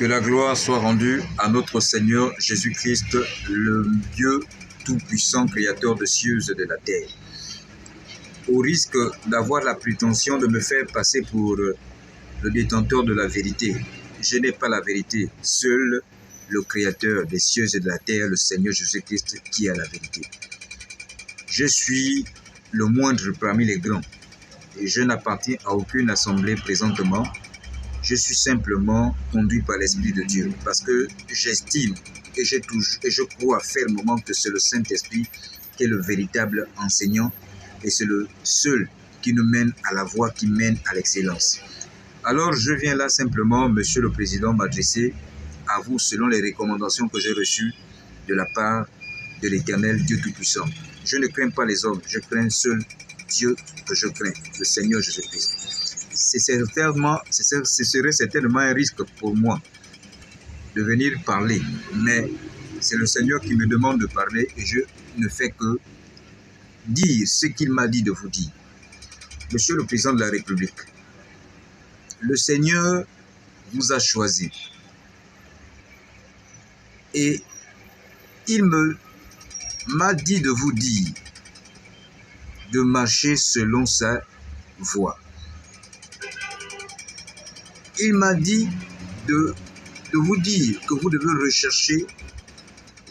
Que la gloire soit rendue à notre Seigneur Jésus-Christ, le Dieu tout-puissant, créateur des cieux et de la terre. Au risque d'avoir la prétention de me faire passer pour le détenteur de la vérité, je n'ai pas la vérité. Seul le créateur des cieux et de la terre, le Seigneur Jésus-Christ, qui a la vérité. Je suis le moindre parmi les grands et je n'appartiens à aucune assemblée présentement. Je suis simplement conduit par l'Esprit de Dieu parce que j'estime et je crois fermement que c'est le Saint-Esprit qui est le véritable enseignant et c'est le seul qui nous mène à la voie qui mène à l'excellence. Alors je viens là simplement, Monsieur le Président, m'adresser à vous selon les recommandations que j'ai reçues de la part de l'Éternel Dieu Tout-Puissant. Je ne crains pas les hommes, je crains seul Dieu que je crains, le Seigneur Jésus-Christ. Ce serait certainement un risque pour moi de venir parler, mais c'est le Seigneur qui me demande de parler et je ne fais que dire ce qu'il m'a dit de vous dire. Monsieur le Président de la République, le Seigneur vous a choisi et il m'a dit de vous dire de marcher selon sa voie. Il m'a dit de vous dire que vous devez rechercher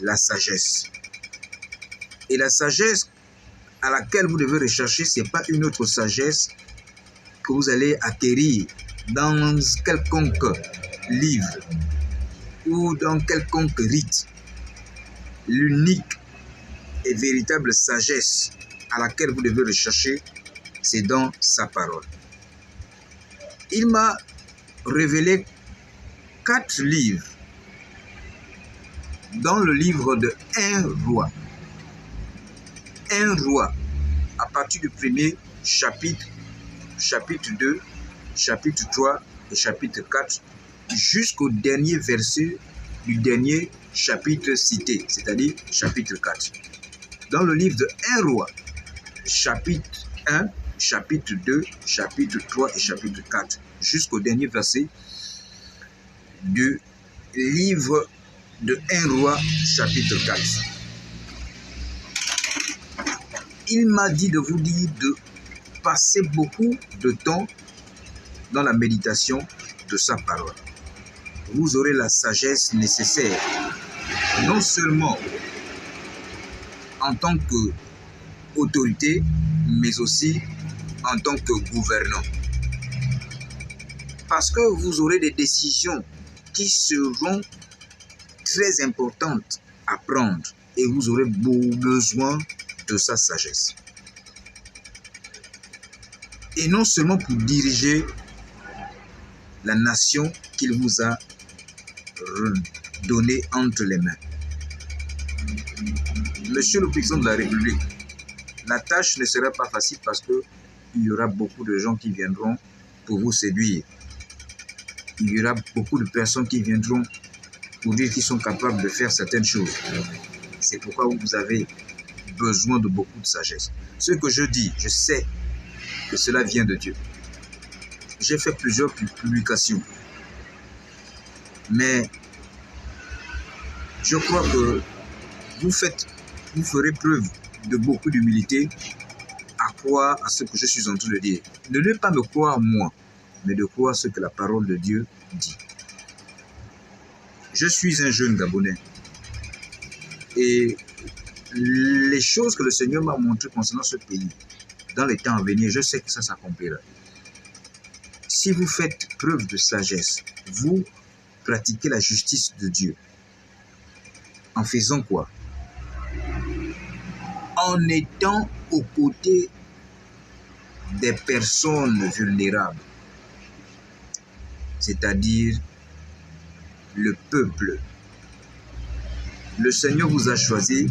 la sagesse. Et la sagesse à laquelle vous devez rechercher, ce n'est pas une autre sagesse que vous allez acquérir dans quelconque livre ou dans quelconque rite. L'unique et véritable sagesse à laquelle vous devez rechercher, c'est dans sa parole. Il m'a révélé 4 livres dans le livre de 1 roi. 1 roi, à partir du premier chapitre, chapitre 2, chapitre 3 et chapitre 4, jusqu'au dernier verset du dernier chapitre cité, c'est-à-dire chapitre 4. Dans le livre de 1 roi, chapitre 1, chapitre 2, chapitre 3 et chapitre 4, jusqu'au dernier verset du livre de 1 roi, chapitre 4. Il m'a dit de vous dire de passer beaucoup de temps dans la méditation de sa parole. Vous aurez la sagesse nécessaire, non seulement en tant qu'autorité, mais aussi en tant que gouvernant. Parce que vous aurez des décisions qui seront très importantes à prendre et vous aurez besoin de sa sagesse. Et non seulement pour diriger la nation qu'il vous a donnée entre les mains. Monsieur le Président de la République, la tâche ne sera pas facile parce qu'il y aura beaucoup de gens qui viendront pour vous séduire. Il y aura beaucoup de personnes qui viendront pour dire qu'ils sont capables de faire certaines choses. C'est pourquoi vous avez besoin de beaucoup de sagesse. Ce que je dis, je sais que cela vient de Dieu. J'ai fait plusieurs publications. Mais je crois que vous ferez preuve de beaucoup d'humilité à croire à ce que je suis en train de dire. Ne pas me croire moi, mais de croire ce que la parole de Dieu dit. Je suis un jeune Gabonais et les choses que le Seigneur m'a montrées concernant ce pays, dans les temps à venir, je sais que ça s'accomplira. Si vous faites preuve de sagesse, vous pratiquez la justice de Dieu. En faisant quoi? En étant aux côtés des personnes vulnérables, c'est-à-dire le peuple. Le Seigneur vous a choisi,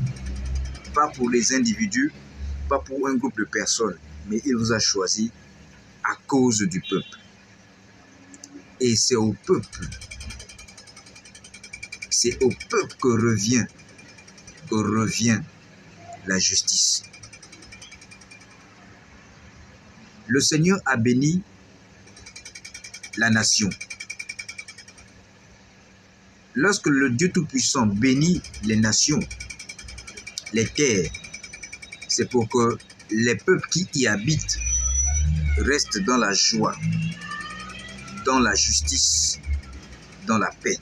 pas pour les individus, pas pour un groupe de personnes, mais il vous a choisi à cause du peuple. Et c'est au peuple que revient la justice. Le Seigneur a béni la nation. Lorsque le Dieu Tout-Puissant bénit les nations, les terres, c'est pour que les peuples qui y habitent restent dans la joie, dans la justice, dans la paix.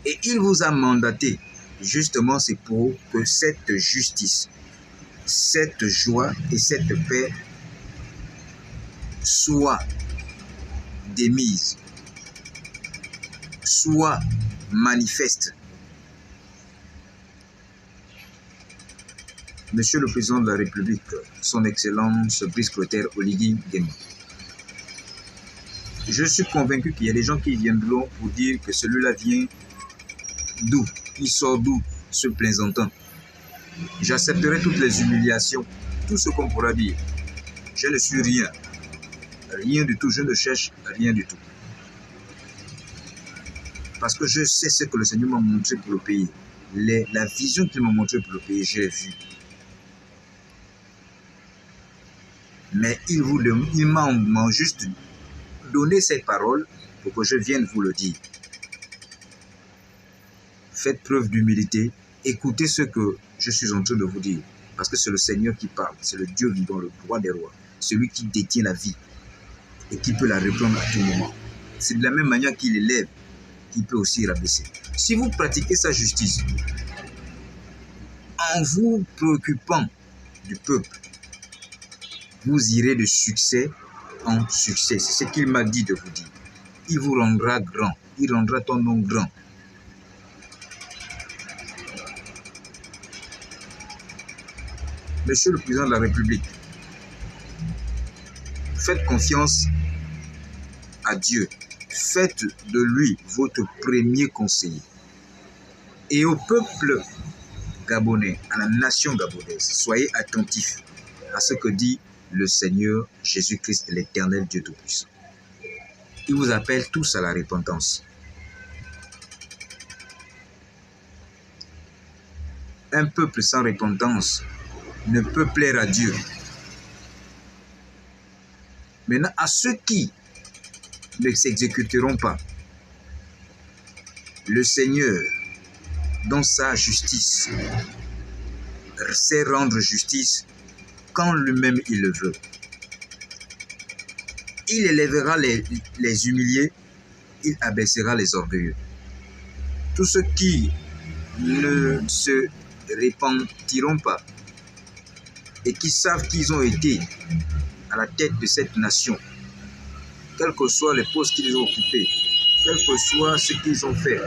Et il vous a mandaté, justement, c'est pour que cette justice, cette joie et cette paix soient démises, soient manifestes. Monsieur le Président de la République, son Excellence Brice Clotaire Oligui Nguema, je suis convaincu qu'il y a des gens qui viendront pour dire que celui-là vient d'où, il sort d'où, se plaisantant. J'accepterai toutes les humiliations, tout ce qu'on pourra dire. Je ne suis rien, rien du tout, je ne cherche rien du tout. Parce que je sais ce que le Seigneur m'a montré pour le pays. La vision qu'il m'a montré pour le pays, j'ai vu. Mais il m'a juste donné ces paroles pour que je vienne vous le dire. Faites preuve d'humilité, écoutez ce que je suis en train de vous dire. Parce que c'est le Seigneur qui parle, c'est le Dieu vivant, le roi des rois, celui qui détient la vie et qui peut la reprendre à tout moment. C'est de la même manière qu'il élève, qu'il peut aussi rabaisser. Si vous pratiquez sa justice, en vous préoccupant du peuple, vous irez de succès en succès. C'est ce qu'il m'a dit de vous dire. Il vous rendra grand. Il rendra ton nom grand. Monsieur le Président de la République, faites confiance à Dieu. Faites de lui votre premier conseiller. Et au peuple gabonais, à la nation gabonaise, soyez attentifs à ce que dit le Seigneur Jésus-Christ, l'Éternel Dieu Tout-Puissant. Il vous appelle tous à la repentance. Un peuple sans repentance ne peut plaire à Dieu. Maintenant, à ceux qui ne s'exécuteront pas, le Seigneur, dans sa justice, sait rendre justice quand lui-même il le veut. Il élèvera les humiliés, il abaissera les orgueilleux. Tous ceux qui ne se repentiront pas et qui savent qu'ils ont été à la tête de cette nation, quels que soient les postes qu'ils ont occupés, quel que soit ce qu'ils ont fait,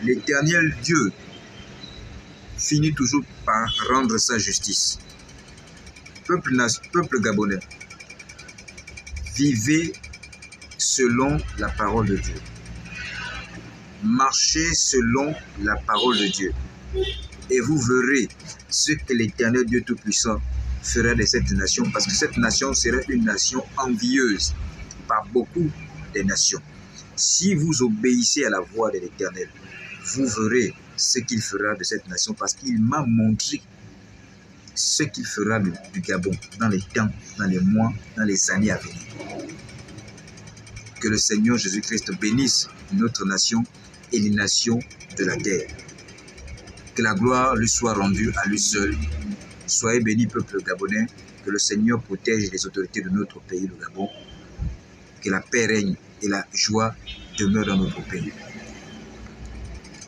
l'Éternel Dieu finit toujours par rendre sa justice. Peuple gabonais, vivez selon la parole de Dieu. Marchez selon la parole de Dieu. Et vous verrez ce que l'Éternel Dieu Tout-Puissant fera de cette nation, parce que cette nation sera une nation envieuse par beaucoup des nations. Si vous obéissez à la voix de l'Éternel, vous verrez ce qu'il fera de cette nation, parce qu'il m'a montré ce qu'il fera du Gabon dans les temps, dans les mois, dans les années à venir. Que le Seigneur Jésus-Christ bénisse notre nation et les nations de la terre. Que la gloire lui soit rendue à lui seul. Soyez bénis, peuple gabonais. Que le Seigneur protège les autorités de notre pays, le Gabon. Que la paix règne et la joie demeure dans notre pays.